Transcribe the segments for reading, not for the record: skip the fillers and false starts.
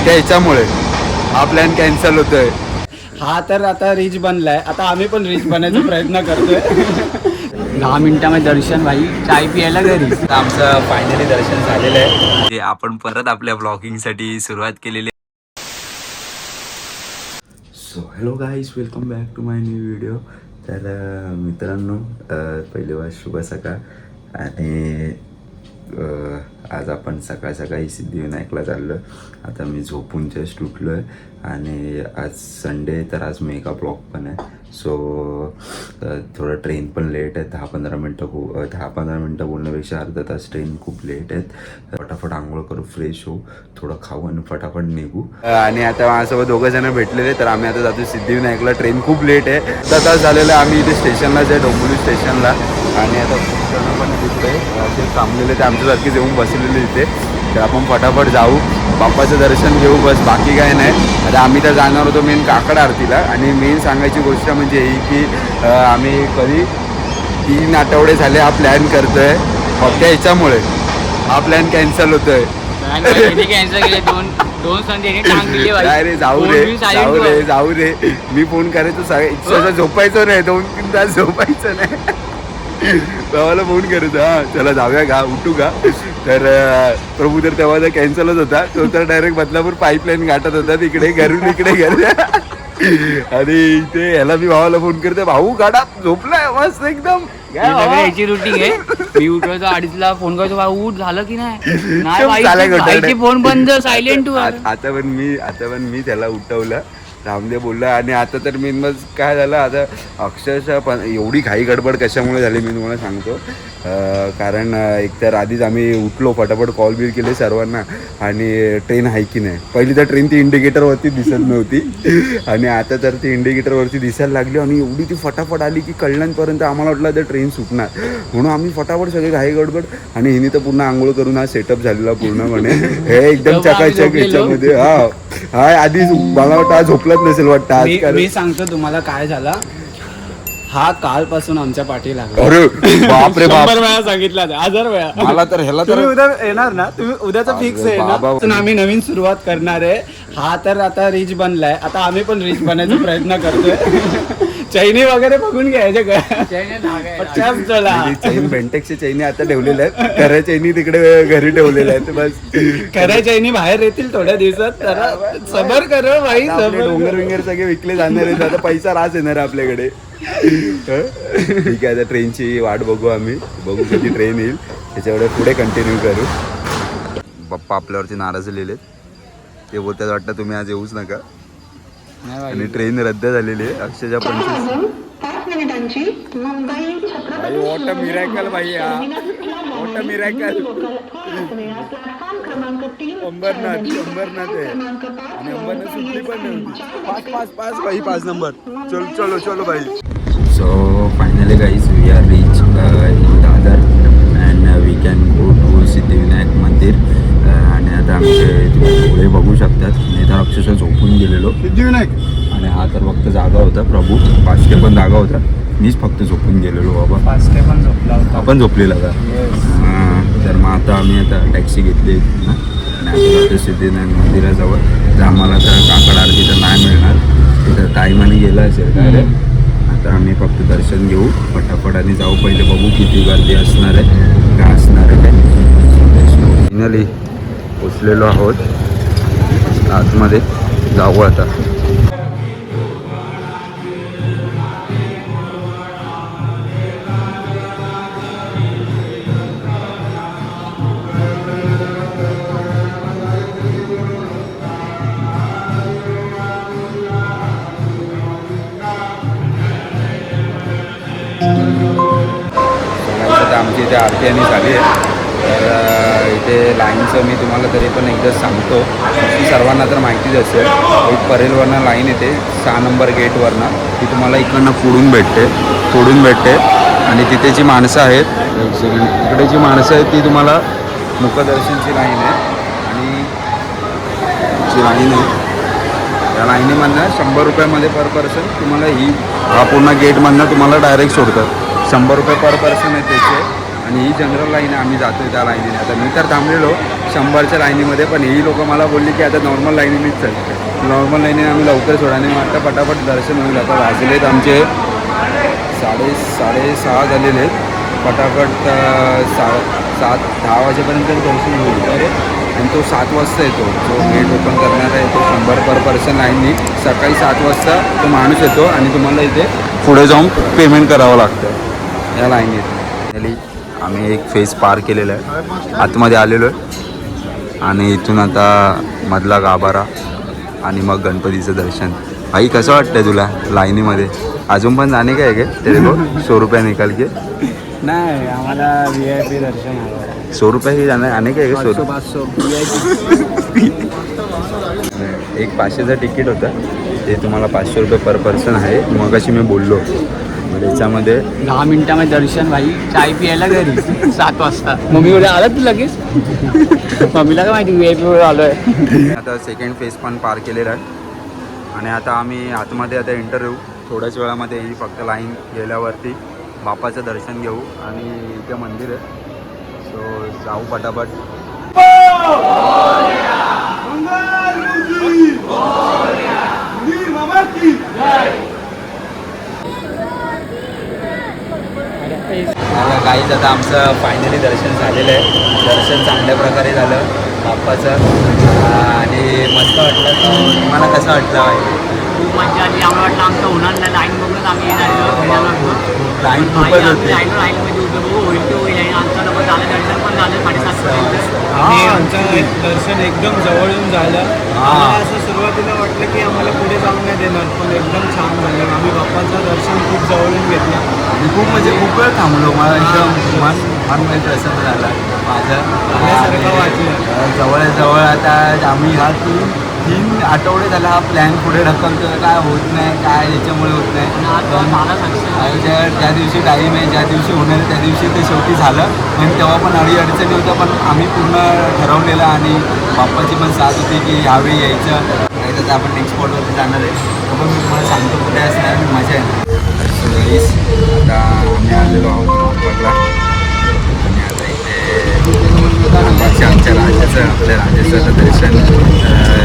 फक्त याच्यामुळे हा प्लॅन कॅन्सल होतोय. हा तर आता रिच बनलाय, आता आम्ही पण रिच बनायचा प्रयत्न करतोय. 10 मिनिटामध्ये दर्शन भाई, चाय पियायला घरी. आमचं फायनली दर्शन झालेलं आहे. आपण परत आपल्या ब्लॉगिंगसाठी सुरुवात केलेली. So hello guys, welcome back to my new video. तर मित्रांनो, पहिली वार शुभ सकाळ. आणि आज आपण सकाळ सकाळी सिद्धिविनायकला चाललो. आता मी झोपून जस्ट उठलो आहे आणि आज संडे, तर आज मेगा ब्लॉग पण आहे. सो थोडं ट्रेन पण लेट आहे. 10-15 मिनटं बोलण्यापेक्षा अर्धा तास ट्रेन खूप लेट आहेत. फटाफट आंघोळ करू, फ्रेश होऊ, थोडं खाऊ आणि फटाफट निघू. आणि आता माझ्यासोबत 2 जण भेटलेले, तर आम्ही आता जातो सिद्धिविनायकला. ट्रेन खूप लेट आहे, अर्धा तास झालेला आहे. आम्ही इथे स्टेशनलाच आहे, डोंबिवली स्टेशनला. आणि आता खूप जण पण दिसतंय असे थांबलेले, ते आमच्यासारखे येऊन बसलेले इथे. तर आपण फटाफट जाऊ, बाप्पाचं दर्शन घेऊ, बस बाकी काय नाही. आता आम्ही तर जाणार होतो मेन काकड आरतीला. आणि मेन सांगायची गोष्ट म्हणजे ही की आम्ही कधी 3 आठवडे झाले हा प्लॅन करतोय. फक्त याच्यामुळे हा प्लॅन कॅन्सल होतोय. काय रे, जाऊ रे. मी फोन करायचो, झोपायचो नाही, 2-3 तास झोपायचं नाही. भावाला फोन करायचो, हा चला जाऊया का, उठू का. तर प्रभू तर तेव्हा तर कॅन्सलच होता. तो तर डायरेक्ट बदलापूर पाईपलाईन गाठत होता, तिकडे घरून इकडे घर. आणि इथे ह्याला मी भावाला फोन करते, भाऊ गाडा झोपलाय मस्त एकदम. याची रुटीन आहे. मी उठवायचो 2:30ला, फोन करायचो, भाऊ उठ झालं की नाही, फोन बंद, सायलेंट. आता पण मी त्याला उठवलं, रामदेव बोलला. आणि आता तर मी मग काय झालं, आता अक्षरशः पण एवढी घाई गडबड कशामुळे झाली मी तुम्हाला सांगतो. कारण एकतर आधीच आम्ही उठलो, फटाफट कॉल बिल केले सर्वांना. आणि ट्रेन आहे की नाही, पहिली तर ट्रेन ती इंडिकेटरवरती दिसत नव्हती. आणि आता तर ती इंडिकेटरवरती दिसायला लागली. आणि एवढी ती फटाफट आली की कल्याणपर्यंत आम्हाला वाटलं तर ट्रेन सुटणार. म्हणून आम्ही फटाफट सगळे घाई गडबड. आणि हिने तर पूर्ण आंघोळ करून हा सेटअप झालेला पूर्णपणे. हे एकदम चकाचक ह्याच्यामध्ये. हा आधीच मला वाटतं आज झोपलंच नसेल वाटतं आज. मी सांगतो तुम्हाला काय झालं. हा कालपासून आमच्या पाठी लागला. अरे बापरे बाप, 100 वेळा सांगितलं, 1000 वेळा. मला तर ह्याला तर तुम्ही उद्या येणार ना, तुम्ही उद्याचा फिक्स आहे ना. आम्ही नवीन सुरुवात करणार आहे. हा तर आता रिच बनलाय, आता आम्ही पण रिच बनायचा प्रयत्न करतोय. चैनी वगैरे बघून घ्यायचे चैन, बेंटेक्सचे चैनी आता ठेवलेले आहेत. खऱ्या चैनी तिकडे घरी ठेवलेल्या आहेत. बस खऱ्या चैनी बाहेर येतील थोड्या दिवसात, जरा सबर करो भाई. डोंगर विंगर सगळे विकले जाणार आहेत. आता पैसा रास येणार आहे आपल्याकडे. ठीक आहे, आता ट्रेनची वाट बघू, आम्ही बघू कधी ट्रेन येईल, त्याच्यावर पुढे कंटिन्यू करू. पप्पा आपल्यावरती नाराज झालेले, ते बोलतात वाटतं तुम्ही आज येऊच नका. आणि ट्रेन रद्द झालेली आहे अक्षरशः 5 मिनिटांची Mumbai Chhatrapati what a miracle भाई, वॉट अ मिरॅकल. प्लॅटफॉर्म क्रमांक 3 अंबरनाथ आहे. आणि अंबरनाथ सुटली पण नव्हती. 5 नंबर. चलो भाई. So finally guys, we are reach in Dadar and we can go to Siddhivinayak मंदिर. आणि आता आमचे पुढे बघू शकतात, मी तर अक्षरशः झोपून गेलेलो सिद्धिविनायक. आणि हा तर फक्त जागा होता, प्रभू पाचटे पण जागा होता, मीच फक्त झोपून गेलेलो. बाबा पाचटे पण झोपला होता, आपण झोपलेला का. तर मग आता आम्ही टॅक्सी घेतली ना, आणि आता जातो सिद्धिविनायक मंदिराजवळ. तर आम्हाला तर काकड आरती तर नाही मिळणार, तिथं टाईमाने गेला असेल काय रे. आता आम्ही फक्त दर्शन घेऊ फटाफट आणि जाऊ. पहिले बघू किती गर्दी असणार आहे, काय असणार आहे. फायनली पोचलेलो आहोत आतमध्ये, जाऊ आता. आमची इथे आरती आणि झाली आहे. तर इथे लाईनचं मी तुम्हाला तरी पण एकदा सांगतो, सर्वांना तर माहितीच असेल. एक परेलवरनं लाईन येते 6 नंबर गेटवरनं, ती तुम्हाला इकडनं पुढून भेटते. आणि तिथे जी माणसं आहेत, तिकडे जी माणसं आहेत ती तुम्हाला मुखदर्शनची लाईन आहे. आणि जी लाईन आहे त्या लाईनीमधनं 100 रुपयामध्ये पर पर्सन तुम्हाला हा पूर्ण गेटमधनं तुम्हाला डायरेक्ट सोडतात. 100 रुपये पर पर्सन आहे त्याचे. आणि ही जनरल लाईन आहे, आम्ही जातोय त्या लाईनीने. आता मी तर थांबलेलो 100च्या लाईनीमध्ये, पण ही लोक मला बोलली की आता नॉर्मल लाईनीनेच चल. नॉर्मल लाईनीने आम्ही लवकर सोडाने वाटतं पटापट दर्शन होईल. आता वाजलेत आमचे 6:30 झालेले आहेत. पटापट 7-10 वाजेपर्यंत दर्शन होईल. अरे आणि तो 7 वाजता येतो, जो गेट ओपन करणार आहे तो 100 पर पर्सन लाईननी. सकाळी 7 वाजता तो माणूस येतो आणि तुम्हाला इथे पुढे जाऊन पेमेंट करावं लागतं या लाईनीत. आम्ही एक फेज पार केलेला आहे, आतमध्ये आलेलो आहे आणि इथून आता मधला गाभारा आणि मग गणपतीचं दर्शन. भाई कसं वाटतंय तुला लाईनीमध्ये? अजून पण जाणे काय आहे तेरे को 100 रुपये निकाल के? नाही, आम्हाला VIP दर्शन हवं. 100 रुपये ही जाणं आणि काय 100 500 एक 500चं तिकीट होतं ते तुम्हाला 500 रुपये पर पर्सन आहे. मग अशी मी बोललो त्याच्यामध्ये 10 मिनिटामध्ये दर्शन भाई. चाय पियायला घरी 7 वाजता. मम्मी बोलले आलं तू लगेच. मम्मीला काय माहिती VIP वर आलोय. आता सेकंड फेज पण पार केलेला आहे आणि आता आम्ही आतमध्ये आता इंटरव्ह्यू थोड्याच वेळामध्ये ही फक्त लाईन गेल्यावरती बापाचं दर्शन घेऊ आणि इथे मंदिर आहे. सो जाऊ पटापट. काहीच आता आमचं फायनली दर्शन झालेलं आहे. दर्शन चांगल्या प्रकारे झालं बाप्पाचं आणि मस्त वाटलं. तुम्हाला कसं वाटलं? खूप मजा आली. आम्हाला वाटलं आमचं होणार नाही. लाईन बघूनच आम्ही लाईन खूपच होती. लाईनमध्ये उभं होईल ते होईल आणि आमचं लोक झालं. दर्शन पण झालं 7:30 पर्यंत. आणि आमचं दर्शन एकदम जवळून झालं. आम्हाला असं सुरुवातीला वाटलं की आम्हाला पुढे जाऊन नाही देणार, पण एकदम छान झालं. आम्ही बाप्पाचं दर्शन खूप जवळून घेतलं आणि खूप म्हणजे खूप वेळ थांबलो. मला एकदम मन प्रसन्न झाला माझं. आल्यासारखं वाटलं. जवळ आता आम्ही हा 3 आठवडे झाला हा प्लॅन पुढे ढकलतो. काय होत नाही, काय याच्यामुळे होत नाही. ज्या दिवशी टाईम आहे, ज्या दिवशी होणार आहे त्या दिवशी ते शेवटी झालं. पण तेव्हा पण अडीअडचणी होत्या, पण आम्ही पूर्ण ठरवलेलं आणि बाप्पाची पण साथ होती की ह्यावेळी यायचं. नाही तर आपण नेक्स्ट स्पॉटवरती जाणार आहे. पण मी तुम्हाला सांगतो कुठे असणार मजा आहे. आता आम्ही आलेलो आहोत बघला आणि आता इथे आमच्या राजाचं आपल्या राजाचं दर्शन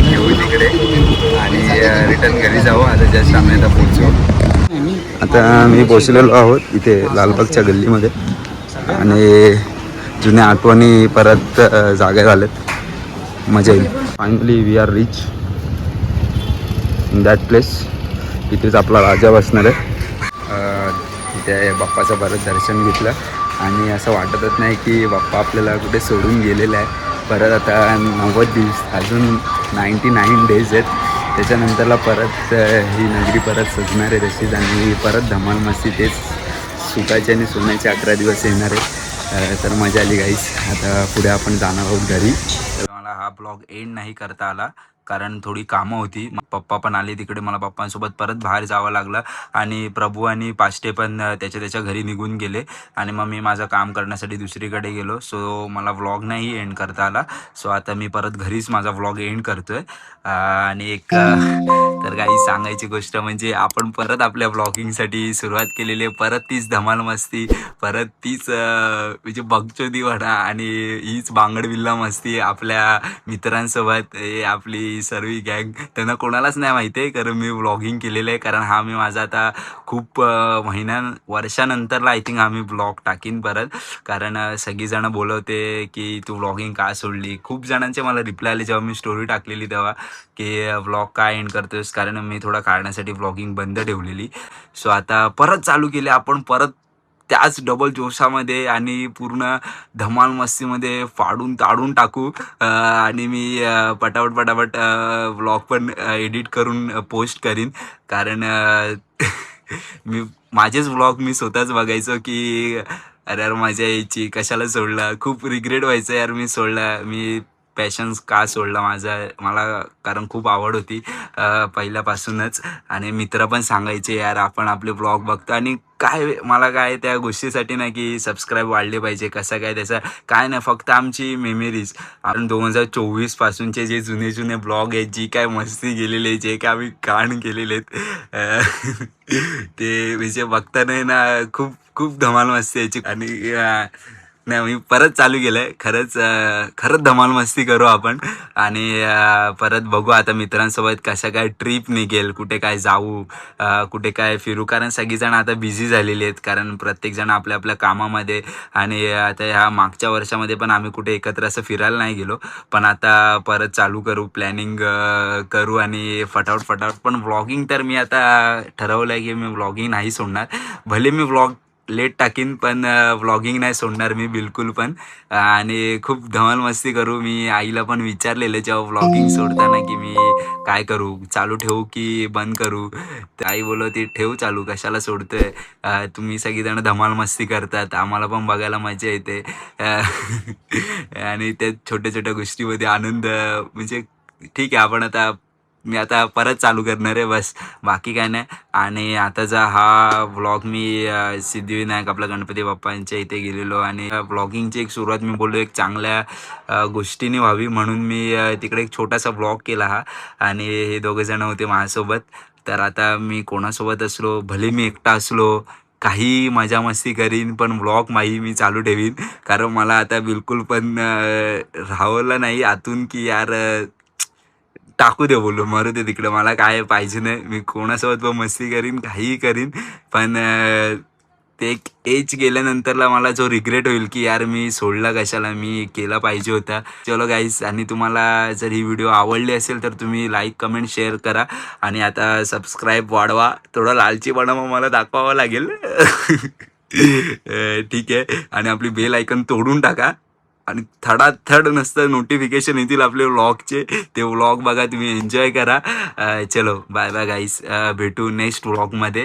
घेऊ तिकडे आणि रिटर्न घरी जाऊ. आता जस्ट आम्ही आता पोहोचू. आता मी पोचलेलो आहोत इथे लालबागच्या गल्लीमध्ये आणि जुन्या आठवणी परत जागा झाल्यात. मजा येईल. Finally we are reach in that place. इथेच आपला राजा बसणार आहे. इथे बाप्पाचं परत दर्शन घेतलं आणि असं वाटतच नाही की बाप्पा आपल्याला कुठे सोडून गेलेला आहे. परत आता 90 दिवस अजून 99 डेज आहेत. त्याच्यानंतरला परत ही नगरी परत सजणार आहे तशीच आणि परत धमाल मस्ती तेच सुखाचे आणि सोन्याचे 11 दिवस येणार आहे. तर मजा आली गाईस. आता पुढे आपण जाणार आहोत घरी. तर मला हा ब्लॉग एंड नाही करता आला कारण थोडी कामं होती. पप्पा पण आले तिकडे. मला पप्पांसोबत परत बाहेर जावं लागलं आणि प्रभू आणि पाष्टे पण त्याच्या घरी निघून गेले आणि मग मी माझं काम करण्यासाठी दुसरीकडे गेलो. सो मला व्लॉग नाही एंड करता आला. सो आता मी परत घरीच माझा व्लॉग एंड करतोय. आणि एक तर काही सांगायची गोष्ट म्हणजे आपण परत आपल्या व्लॉगिंगसाठी सुरुवात केलेली आहे. परत तीच धमाल मस्ती, परत तीच म्हणजे बगचोदी म्हणा आणि हीच बांगडविल्ला मस्ती आपल्या मित्रांसोबत. आपली सर्व गँग त्यांना कोणालाच नाही माहिती आहे कारण मी व्लॉगिंग केलेलं आहे. कारण हा मी माझा आता खूप वर्षानंतरला आय थिंक आम्ही ब्लॉग टाकीन परत. कारण सगळीजणं बोलवते की तू व्लॉगिंग का सोडली. खूप जणांचे मला रिप्लाय आले जेव्हा मी स्टोरी टाकलेली तेव्हा की व्लॉग का एंड करतोस. कारण मी थोडा काढण्यासाठी व्लॉगिंग बंद ठेवलेली. सो आता परत चालू केले आपण परत त्याच डबल जोशामध्ये आणि पूर्ण धमाल मस्तीमध्ये फाडून ताडून टाकू. आणि मी पटापट व्लॉग पण एडिट करून पोस्ट करीन. कारण मी माझेच व्लॉग मी स्वतःच बघायचो की अरे यार मजा यायची, कशाला सोडला. खूप रिग्रेट व्हायचं यार मी सोडला. मी पॅशन्स का सोडला मला कारण खूप आवड होती पहिल्यापासूनच. आणि मित्र पण सांगायचे यार आपण आपले ब्लॉग बघतो आणि मला काय त्या गोष्टीसाठी नाही की सबस्क्राईब वाढले पाहिजे कसं काय त्याचं काय नाही. फक्त आमची मेमरीज आपण 2024 पासूनचे जे जुने ब्लॉग आहेत, जी काय मस्ती गेलेली आहे, जे काय आम्ही कांड केलेले आहेत ते म्हणजे बघताना ना खूप धमाल मस्ती यायची. आणि नाही मी परत चालू केलंय. खरंच धमाल मस्ती करू आपण. आणि परत बघू आता मित्रांसोबत कशा काय ट्रिप निघेल, कुठे काय जाऊ, कुठे काय फिरू. कारण सगळीजण आता बिझी झालेली आहेत, कारण प्रत्येकजण आपल्या आपल्या कामामध्ये. आणि आता ह्या मागच्या वर्षामध्ये पण आम्ही कुठे एकत्र असं फिरायला नाही गेलो. पण आता परत चालू करू, प्लॅनिंग करू आणि फटाफट. पण व्लॉगिंग तर मी आता ठरवलं आहे की मी व्लॉगिंग नाही सोडणार. भले मी व्लॉग लेट टाकीन, पण व्लॉगिंग नाही सोडणार मी बिलकुल पण. आणि खूप धमाल मस्ती करू. मी आईला पण विचारलेलं जेव्हा व्लॉगिंग सोडताना की मी काय करू, चालू ठेवू की बंद करू. तर आई बोलवती ठेव चालू, कशाला सोडतोय. तुम्ही सगळीजण धमाल मस्ती करतात, आम्हाला पण बघायला मजा येते. आणि त्या छोट्या छोट्या गोष्टीमध्ये आनंद, म्हणजे ठीक आहे. मी आता परत चालू करणार आहे बस, बाकी काय नाही. आणि आताचा हा व्लॉग मी सिद्धिविनायक आपल्या गणपती बाप्पांच्या इथे गेलेलो. आणि व्लॉगिंगची एक सुरुवात मी बोललो एक चांगल्या गोष्टीने व्हावी म्हणून मी तिकडे एक छोटासा व्लॉग केला हा. आणि हे दोघेजण होते माझ्यासोबत. तर आता मी कोणासोबत असलो, भले मी एकटा असलो, काही मजा मस्ती करीन, पण व्लॉग मी चालू ठेवीन. कारण मला आता बिलकुल पण राहवलं नाही आतून की यार टाकू दे, बोलू मरू दे तिकडे, मला काय पाहिजे नाही. मी कोणासोबत पण मस्ती करीन, काहीही करीन. पण ते एक एज गेल्यानंतरला मला जो रिग्रेट होईल की यार मी सोडला कशाला, मी केला पाहिजे होता. चलो गाईस, आणि तुम्हाला जर ही व्हिडिओ आवडली असेल तर तुम्ही लाईक कमेंट शेअर करा. आणि आता सबस्क्राईब वाढवा, थोडा लालचीपणा मग मला दाखवावा लागेल. ठीक आहे. आणि आपली बेल आयकन तोडून टाका. आणि थड नसतं नोटिफिकेशन येतील आपले व्लॉगचे, ते व्लॉग बघा, तुम्ही एन्जॉय करा. चलो बाय बाय गाईस, भेटू नेक्स्ट व्लॉगमध्ये.